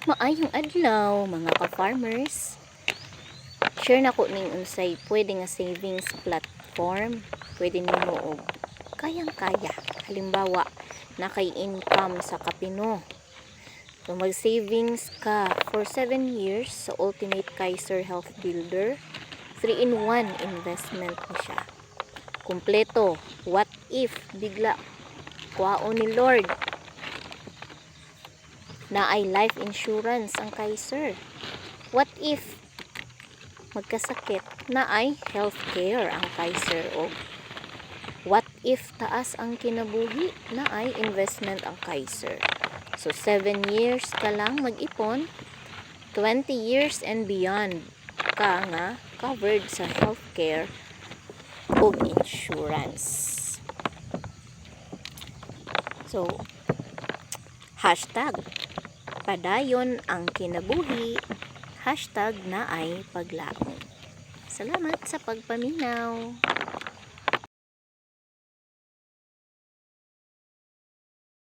Maayong adlaw mga ka-farmers. Share na ko ning unsay pwede nga savings platform. Pwede nimo og kayang-kaya. Halimbawa, na kay income sa kapino. So mag-savings ka for 7 years sa Ultimate Kaiser Health Builder. 3-in-1 investment mo siya. Kumpleto. What if bigla kwaon ni Lord na ay life insurance ang Kaiser? What if magkasakit na ay healthcare ang Kaiser? O what if taas ang kinabuhi na ay investment ang Kaiser? So 7 years ka lang mag-ipon, 20 years and beyond ka nga covered sa healthcare o insurance. So hashtag padayon ang kinabuhi, hashtag na ay paglaom. Salamat sa pagpaminaw.